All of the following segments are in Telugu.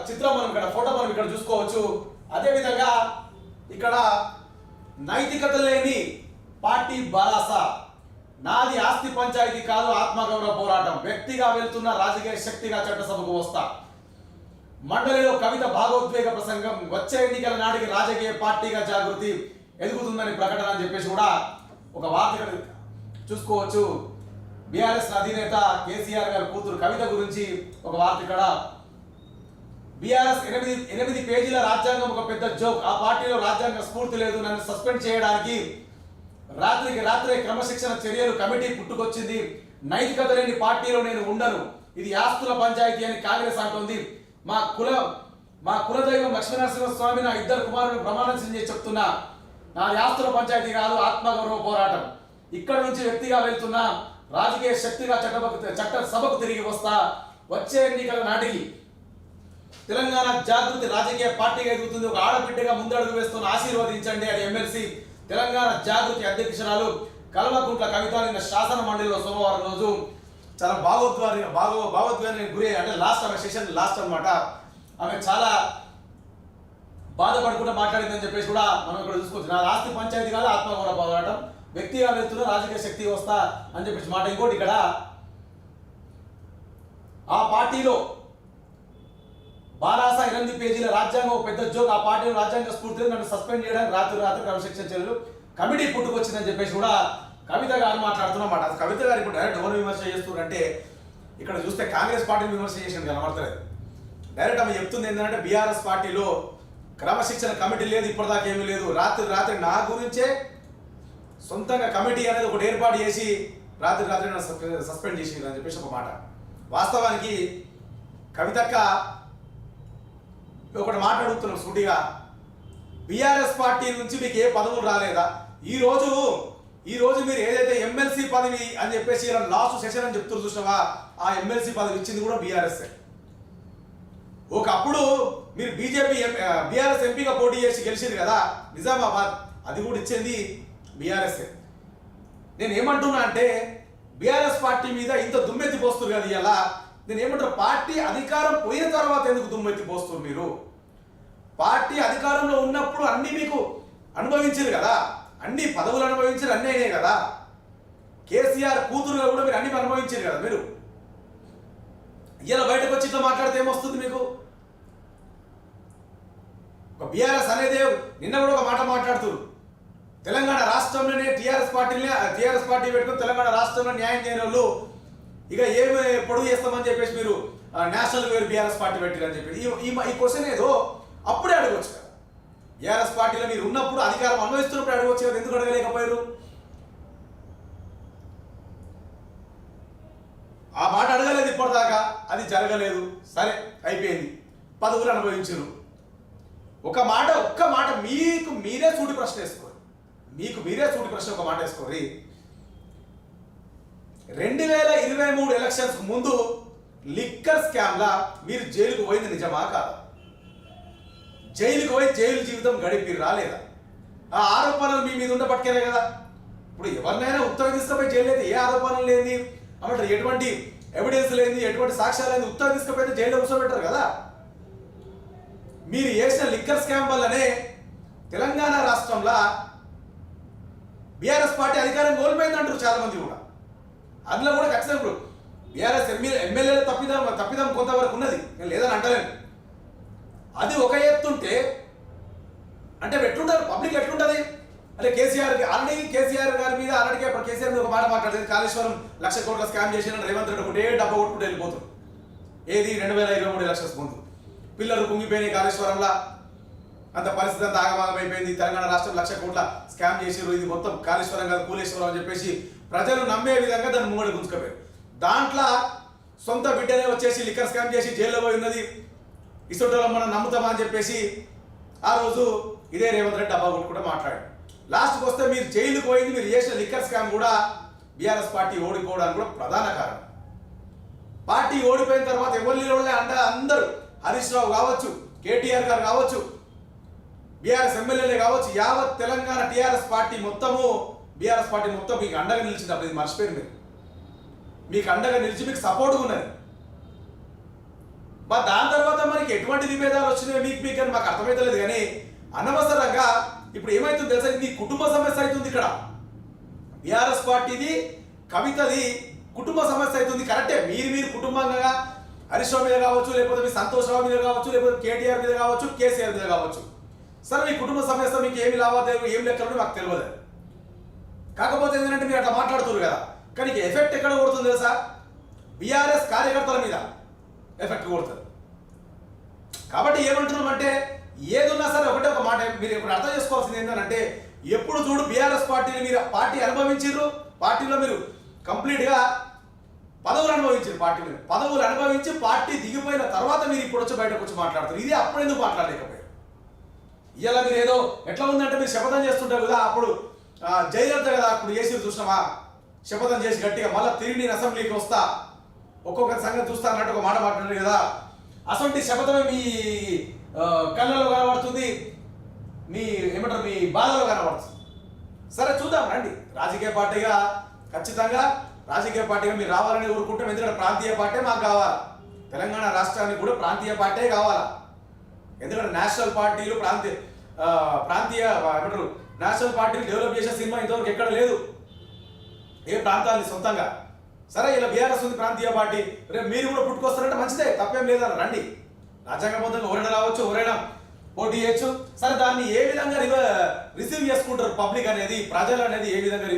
చిత్రం మనం ఇక్కడ ఫోటో మనం ఇక్కడ చూసుకోవచ్చు. అదేవిధంగా ఇక్కడ నైతికత లేని పార్టీ బారాస, నాది ఆస్తి పంచాయతీ కాదు ఆత్మగౌరవ పోరాటం, వ్యక్తిగా వెళ్తున్న రాజకీయ శక్తిగా చట్టసభకు వస్తా, మండలిలో కవిత భాగోద్వేగ ప్రసంగం, వచ్చే ఎన్నికల నాటికి రాజకీయ పార్టీగా జాగృతి ఎదుగుతుందని ప్రకటన అని చెప్పేసి కూడా ఒక వార్త ఇక్కడ చూసుకోవచ్చు. బీఆర్ఎస్ అధినేత కేసీఆర్ గారి కూతురు కవిత గురించి ఒక వార్త ఇక్కడ. బీఆర్ఎస్ 8 పేజీల రాజ్యాంగం ఒక పెద్ద జోక్, ఆ పార్టీలో రాజ్యాంగ స్ఫూర్తి లేదు, నన్ను సస్పెండ్ చేయడానికి రాత్రికి రాత్రే క్రమశిక్షణ చర్యలు కమిటీ పుట్టుకొచ్చింది, నైతికత లేని పార్టీలో నేను ఉండను, ఇది ఆస్తుల పంచాయతీ అని కాంగ్రెస్ అంటోంది, మా కులదైవం లక్ష్మీనరసింహ స్వామి నా 2 కుమారులను ప్రమాణం చేసి చెప్తున్నా, నాది ఆస్తుల పంచాయతీ కాదు ఆత్మగౌరవ పోరాటం, ఇక్కడ నుంచి వ్యక్తిగా వెళ్తున్నా రాజకీయ శక్తిగా చట్టసభకు తిరిగి వస్తా, వచ్చే ఎన్నికల నాటికి తెలంగాణ జాగృతి రాజకీయ పార్టీగా ఎదుగుతుంది, ఒక ఆడబిడ్డగా ముందడుగు వేస్తున్న ఆశీర్వదించండి అని ఎమ్మెల్సీ తెలంగాణ జాగృతి అధ్యక్షురాలు కల్వకుంట్ల కవిత నిన్న శాసన మండలిలో సోమవారం రోజు చాలా భావోద్వేగానికి గురి, అంటే సెషన్ లాస్ట్ అనమాట. ఆమె చాలా బాధపడుకుంటూ మాట్లాడిందని చెప్పేసి కూడా మనం ఇక్కడ చూసుకోవచ్చు. నా ఆస్తి పంచాయతీ కాదు ఆత్మగౌరవ పోరాటం, వ్యక్తిగా వెళ్తున్న రాజకీయ శక్తి వస్తా అని చెప్పేసి మాట. ఇంకోటి ఇక్కడ ఆ పార్టీలో బారాస 8 పేజీల రాజ్యాంగం ఒక పెద్ద జోక్, ఆ పార్టీలో రాజ్యాంగ స్ఫూర్తిలో నన్ను సస్పెండ్ చేయడానికి రాత్రి క్రమశిక్షణ చర్యలు కమిటీ పుట్టుకొచ్చిందని చెప్పేసి కూడా కవిత గారు మాట్లాడుతున్నమాట. కవిత గారు ఇప్పుడు డైరెక్ట్ ఎవరు విమర్శ చేస్తున్నారంటే ఇక్కడ చూస్తే కాంగ్రెస్ పార్టీని విమర్శ చేసినట్టు కనబడతలేదు. డైరెక్ట్ ఆమె చెప్తుంది ఏంటంటే బీఆర్ఎస్ పార్టీలో క్రమశిక్షణ కమిటీ లేదు, ఇప్పటిదాకా ఏమీ లేదు, రాత్రి నా గురించే సొంతంగా కమిటీ అనేది ఒకటి ఏర్పాటు చేసి రాత్రి నన్ను సస్పెండ్ చేసింది అని చెప్పేసి ఒక మాట. వాస్తవానికి కవితక్క ఒకటి మాట్లాడుతున్నాం సూటిగా, బీఆర్ఎస్ పార్టీ నుంచి మీకు ఏ పదవులు రాలేదా? ఈ రోజు మీరు ఏదైతే ఎమ్మెల్సీ పదవి అని చెప్పేసి లాస్ట్ సెషన్ అని చెప్తున్నారు చూసినావా, ఆ ఎమ్మెల్సీ పదవి ఇచ్చింది కూడా బీఆర్ఎస్. ఒకప్పుడు మీరు బీఆర్ఎస్ ఎంపీగా పోటీ చేసి గెలిచింది కదా నిజామాబాద్, అది కూడా ఇచ్చింది బీఆర్ఎస్. నేను ఏమంటున్నా అంటే బీఆర్ఎస్ పార్టీ మీద ఇంత దుమ్మెత్తి పోస్తుంది కదా ఇలా, నేను ఏమంటారు, పార్టీ అధికారం పోయిన తర్వాత ఎందుకు దుమ్మెత్తి పోస్తున్నారు మీరు? పార్టీ అధికారంలో ఉన్నప్పుడు అన్ని మీకు అనుభవించారు కదా, అన్ని పదవులు అనుభవించారు, అన్నీ అయినాయి కదా. కేసీఆర్ కూతురుగా కూడా మీరు అన్ని అనుభవించారు కదా. మీరు ఇలా బయటకు వచ్చి ఇట్లా మాట్లాడితే ఏమొస్తుంది మీకు? ఒక బీఆర్ఎస్ అనేది నిన్న కూడా ఒక మాట మాట్లాడుతున్నారు, తెలంగాణ రాష్ట్రంలోనే టీఆర్ఎస్ పార్టీ పెట్టుకుని తెలంగాణ రాష్ట్రంలో న్యాయం చేయని వాళ్ళు ఇక ఏమి పొడుగు చేస్తామని చెప్పేసి మీరు నేషనల్ వేరు బీఆర్ఎస్ పార్టీ పెట్టారని చెప్పి ఈ క్వశ్చన్ ఏదో అప్పుడే అడగవచ్చు కదా. బీఆర్ఎస్ పార్టీలో మీరు ఉన్నప్పుడు అధికారం అన్వయిస్తున్నప్పుడు అడగవచ్చు కదా, ఎందుకు అడగలేకపోయారు? ఆ మాట అడగలేదు ఇప్పటిదాకా, అది జరగలేదు, సరే అయిపోయింది, పదవులు అనుభవించారు. ఒక్క మాట మీకు మీరే సూటి ప్రశ్న వేసుకోరు, ఒక మాట వేసుకోరి. 2023 ఎలక్షన్స్ ముందు లిక్కర్ స్కామ్లా మీరు జైలుకు పోయింది నిజమా కాదా? జైలుకు పోయి జైలు జీవితం గడిపి రాలేదా? ఆ ఆరోపణలు మీ మీద ఉండబట్టినే కదా. ఇప్పుడు ఎవరినైనా ఉత్తరం తీసుకుపోయి జైలు అయితే ఏ ఆరోపణలు లేని అన్నట్టు, ఎటువంటి ఎవిడెన్స్ లేని, ఎటువంటి సాక్ష్యాలు లేని ఉత్తరం తీసుకుపోతే జైల్లో కూర్చోబెట్టారు కదా. మీరు చేసిన లిక్కర్ స్కామ్ వల్లనే తెలంగాణ రాష్ట్రంలో బీఆర్ఎస్ పార్టీ అధికారం కోల్పోయింది అంటారు చాలా మంది కూడా. అందులో కూడా ఖచ్చితంగా ఇప్పుడు బీఆర్ఎస్ ఎమ్మెల్యేలు తప్పిదం కొంతవరకు ఉన్నది, నేను లేదని అంటలేను. అది ఒక ఎత్తుంటే అంటే ఎట్లుంటారు పబ్లిక్, ఎట్లుంటుంది అంటే కేసీఆర్ గారి మీద ఆల్రెడీ కేసీఆర్ మీద ఒక మాట మాట్లాడుతుంది, కాళేశ్వరం 1,00,000 కోట్ల స్కామ్ చేసిన రేవంత్ రెడ్డి ఒకటే డబ్బా కొట్టుకుంటూ వెళ్ళిపోతుంది. ఏది 2023 ఎలక్షన్స్ ముందు పిల్లలు కుంగిపోయినాయి కాళేశ్వరంలో, అంత పరిస్థితి అంతా ఆగమాగమైపోయింది. తెలంగాణ రాష్ట్రం 1,00,000 కోట్ల స్కామ్ చేసారు, ఇది మొత్తం కాళేశ్వరం కాదు కూలేశ్వరం అని చెప్పేసి ప్రజలు నమ్మే విధంగా దాన్ని ముంగడి గుంజుకపోయారు. దాంట్లో సొంత బిడ్డనే వచ్చేసి లిక్కర్ స్కామ్ చేసి జైల్లో పోయి ఉన్నది, ఇసుంటలో మనం నమ్ముతామా అని చెప్పేసి ఆ రోజు ఇదే రేవంత్ రెడ్డి డబ్బా కొట్టుకుంటూ మాట్లాడాడు. లాస్ట్కి వస్తే మీరు జైలుకు పోయింది, మీరు చేసిన లిక్కర్ స్కామ్ కూడా బీఆర్ఎస్ పార్టీ ఓడిపోవడానికి కూడా ప్రధాన కారణం. పార్టీ ఓడిపోయిన తర్వాత ఎవరిని అంటే అందరూ హరీష్ రావు కావచ్చు, కేటీఆర్ గారు కావచ్చు, బీఆర్ఎస్ ఎమ్మెల్యేలే కావచ్చు, యావత్ తెలంగాణ బీఆర్ఎస్ పార్టీ మొత్తం మీకు అండగా నిలిచింది. అప్పుడు ఇది మర్చిపోయింది, మీకు అండగా నిలిచి మీకు సపోర్ట్గా ఉన్నది. మరి దాని తర్వాత మనకి ఎటువంటి విభేదాలు వచ్చినాయో మీకు అని మాకు అర్థమైతలేదు. కానీ అనవసరంగా ఇప్పుడు ఏమైతుంది తెలుసా, ఇది కుటుంబ సమస్య అవుతుంది. ఇక్కడ బీఆర్ఎస్ పార్టీది కవితది కుటుంబ సమస్య అవుతుంది. కరెక్టే, మీరు కుటుంబంగా హరీష్ రావు మీద కావచ్చు, లేకపోతే మీ సంతోష్ రావు మీద కావచ్చు, లేకపోతే కేటీఆర్ మీద కావచ్చు, కేసీఆర్ మీద కావచ్చు. సరే మీ కుటుంబ సమస్య మీకు ఏమి లావాదేవీలు ఏం లెక్కలు మాకు తెలియదు. కాకపోతే ఏంటంటే మీరు అట్లా మాట్లాడుతున్నారు కదా, కానీ ఎఫెక్ట్ ఎక్కడ కొడుతుంది తెలుసా, బీఆర్ఎస్ కార్యకర్తల మీద ఎఫెక్ట్ కొడుతుంది. కాబట్టి ఏమంటున్నాం అంటే ఏదున్నా సరే ఒకటే ఒక మాట మీరు ఇప్పుడు అర్థం చేసుకోవాల్సింది ఏంటంటే, ఎప్పుడు చూడు బీఆర్ఎస్ పార్టీని మీరు పార్టీ అనుభవించారు, పార్టీలో మీరు కంప్లీట్గా పదవులు అనుభవించారు, పార్టీ మీద పదవులు అనుభవించి పార్టీ దిగిపోయిన తర్వాత మీరు ఇప్పుడు వచ్చి బయటకు వచ్చి మాట్లాడుతారు. ఇది అప్పుడు ఎందుకు మాట్లాడలేకపోయారు? ఇలా మీరు ఏదో ఎట్లా ఉందంటే మీరు శపథం చేస్తుంటారు కదా, అప్పుడు జయలలిత కదా అప్పుడు చేసి చూసినామా, శపథం చేసి గట్టిగా మళ్ళీ తిరిగి నేను అసెంబ్లీకి వస్తా, ఒక్కొక్కరి సంగతి చూస్తా అన్నట్టు ఒక మాట మాట్లాడారు కదా. అసలు శపథమే మీ కళ్ళలో కనబడుతుంది, మీ ఏమంటారు మీ బాధలో కనబడుతుంది. సరే చూద్దాం రండి, రాజకీయ పార్టీగా ఖచ్చితంగా రాజకీయ పార్టీగా మీరు రావాలని కోరుకుంటాం. ఎందుకంటే ప్రాంతీయ పార్టీ మాకు కావాలి, తెలంగాణ రాష్ట్రానికి కూడా ప్రాంతీయ పార్టీ కావాలా. ఎందుకంటే నేషనల్ పార్టీలు ప్రాంతీయ ఏమంటారు నేషనల్ పార్టీలు డెవలప్ చేసే సినిమా ఇంతవరకు ఎక్కడ లేదు ఏ ప్రాంతాన్ని సొంతంగా. సరే ఇలా బీఆర్ఎస్ ఉంది ప్రాంతీయ పార్టీ, రేపు మీరు కూడా పుట్టుకొస్తారంటే మంచిదే, తప్పేం లేదని రండి. రాజ్యాంగబద్ధంగా ఎవరైనా రావచ్చు, ఎవరైనా పోటీ చేయొచ్చు. సరే దాన్ని ఏ విధంగా రిసీవ్ చేసుకుంటారు పబ్లిక్ అనేది, ప్రజలు అనేది ఏ విధంగా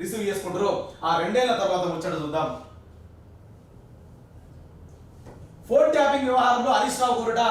రిసీవ్ చేసుకుంటారో ఆ 2 ఏళ్ల తర్వాత ముచ్చట చూద్దాం. ఫోన్ ట్యాపింగ్ వ్యవహారంలో హరీష్ రావు కోరుట